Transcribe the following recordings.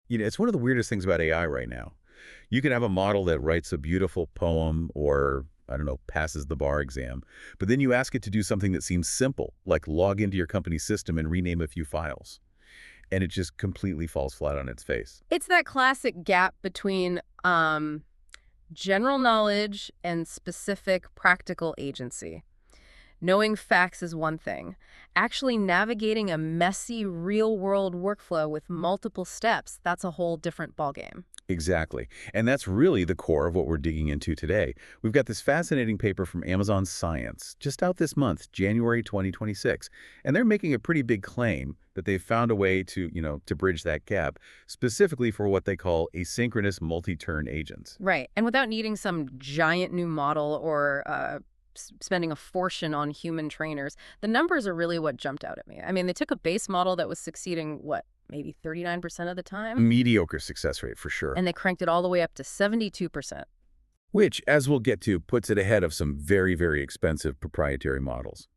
It's one of the weirdest things about AI right now. You can have a model that writes a beautiful poem or, I don't know, passes the bar exam, but then you ask it to do something that seems simple, like log into your company's system and rename a few files, and it just completely falls flat on its face. It's that classic gap between general knowledge and specific practical agency. Knowing facts is one thing. Actually navigating a messy real-world workflow with multiple steps, that's a whole different ballgame. Exactly. And that's really the core of what we're digging into today. We've got this fascinating paper from Amazon Science, just out this month, January 2026. And they're making a pretty big claim that they've found a way to bridge that gap, specifically for what they call asynchronous multi-turn agents. Right. And without needing some giant new model or spending a fortune on human trainers, the numbers are really what jumped out at me. I mean, they took a base model that was succeeding, what, maybe 39% of the time? Mediocre success rate, for sure. And they cranked it all the way up to 72%. Which, as we'll get to, puts it ahead of some very, very expensive proprietary models.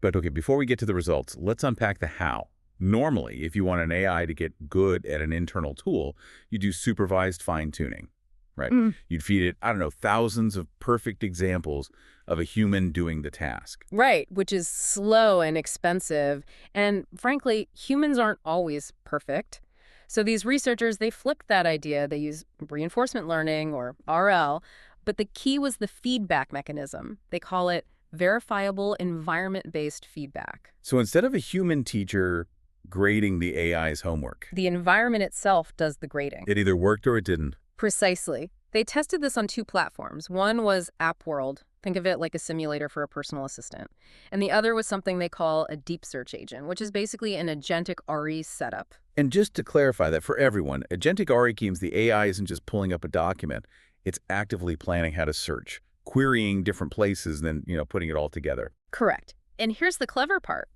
But okay, before we get to the results, let's unpack the how. Normally, if you want an AI to get good at an internal tool, you do supervised fine-tuning, right? You'd feed it, I don't know, thousands of perfect examples of a human doing the task. Right, which is slow and expensive. And frankly, humans aren't always perfect. So these researchers, they flipped that idea. They use reinforcement learning, or RL, but the key was the feedback mechanism. They call it verifiable environment-based feedback. So instead of a human teacher grading the AI's homework, The environment itself does the grading. it either worked or it didn't. Precisely. They tested this on two platforms. One was App World. Think of it like a simulator for a personal assistant. And the other was something they call a deep search agent, which is basically an agentic RE setup. And just to clarify that for everyone, Agentic RAG means the AI isn't just pulling up a document. It's actively planning how to search, querying different places, then, putting it all together. Correct. And here's the clever part.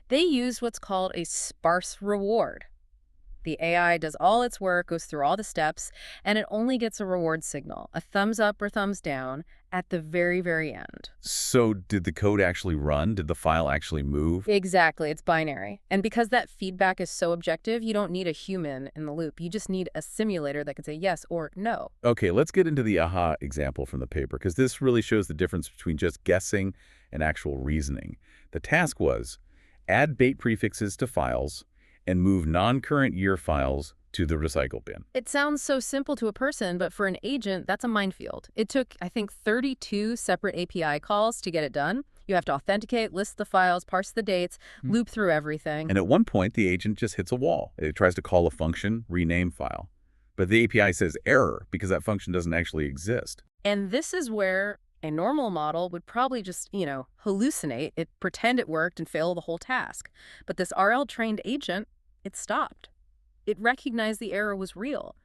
They used what's called a sparse reward. The AI does all its work, goes through all the steps, and it only gets a reward signal, a thumbs up or thumbs down, at the very, very end. So did the code actually run? Did the file actually move? Exactly, it's binary. And because that feedback is so objective, you don't need a human in the loop. You just need a simulator that can say yes or no. Okay, let's get into the aha example from the paper, because this really shows the difference between just guessing and actual reasoning. The task was add bait prefixes to files and move non-current year files to the recycle bin. It sounds so simple to a person, but for an agent, that's a minefield. It took, I think, 32 separate API calls to get it done. You have to authenticate, list the files, parse the dates, loop through everything. And at one point, the agent just hits a wall. It tries to call a function, rename file. But the API says error because that function doesn't actually exist. And this is where a normal model would probably just, hallucinate, it pretend it worked and fail the whole task. But this RL-trained agent, it stopped. It recognized the error was real.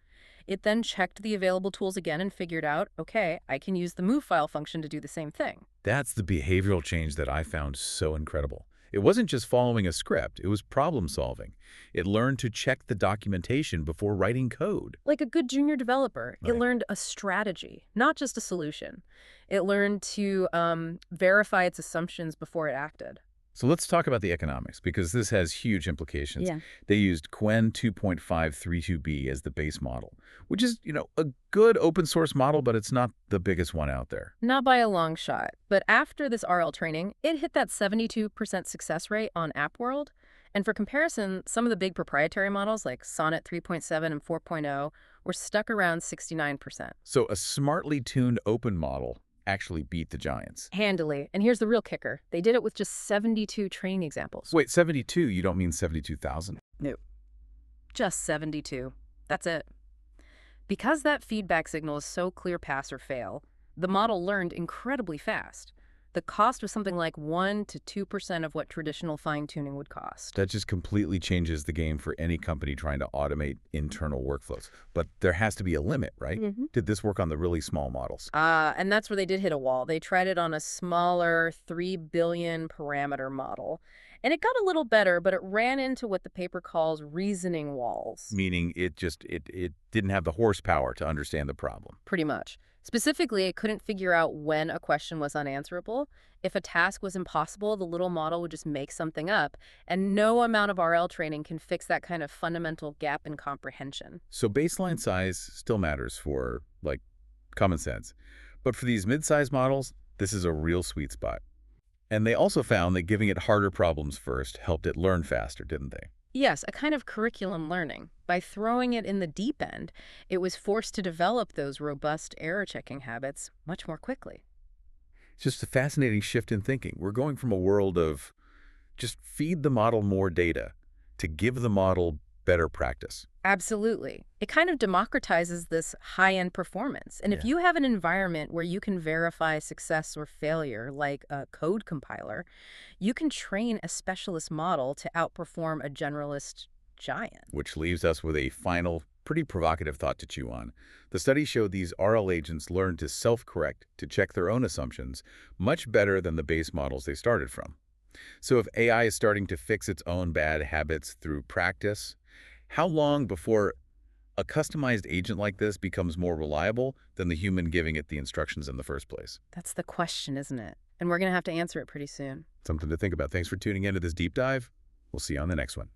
It then checked the available tools again and figured out, okay, I can use the move file function to do the same thing. That's the behavioral change that I found so incredible. It wasn't just following a script, it was problem solving. It learned to check the documentation before writing code. Like a good junior developer, it Right. learned a strategy, not just a solution. It learned to verify its assumptions before it acted. So let's talk about the economics, because this has huge implications. Yeah. They used Qwen 2.532b as the base model, which is, a good open source model, but it's not the biggest one out there. Not by a long shot. But after this RL training, it hit that 72% success rate on App World. And for comparison, some of the big proprietary models like Sonnet 3.7 and 4.0 were stuck around 69%. So a smartly tuned open model actually beat the giants. Handily. And here's the real kicker. They did it with just 72 training examples. Wait, 72? You don't mean 72,000? No. Just 72. That's it. Because that feedback signal is so clear pass or fail, the model learned incredibly fast. The cost was something like 1 to 2% of what traditional fine-tuning would cost. That just completely changes the game for any company trying to automate internal workflows. But there has to be a limit, right? Did this work on the really small models? And that's where they did hit a wall. They tried it on a smaller 3 billion parameter model. And it got a little better, but it ran into what the paper calls reasoning walls. Meaning it didn't have the horsepower to understand the problem. Pretty much. Specifically, it couldn't figure out when a question was unanswerable. If a task was impossible, the little model would just make something up, and no amount of RL training can fix that kind of fundamental gap in comprehension. So baseline size still matters for, like, common sense. But for these mid-sized models, this is a real sweet spot. And they also found that giving it harder problems first helped it learn faster, didn't they? Yes, a kind of curriculum learning. By throwing it in the deep end, it was forced to develop those robust error-checking habits much more quickly. It's just a fascinating shift in thinking. We're going from a world of just feed the model more data to give the model better practice. Absolutely. It kind of democratizes this high-end performance. And if Yeah. you have an environment where you can verify success or failure, like a code compiler, you can train a specialist model to outperform a generalist giant. Which leaves us with a final, pretty provocative thought to chew on. The study showed these RL agents learned to self-correct, to check their own assumptions, much better than the base models they started from. So if AI is starting to fix its own bad habits through practice, how long before a customized agent like this becomes more reliable than the human giving it the instructions in the first place? That's the question, isn't it? And we're going to have to answer it pretty soon. Something to think about. Thanks for tuning in to this deep dive. We'll see you on the next one.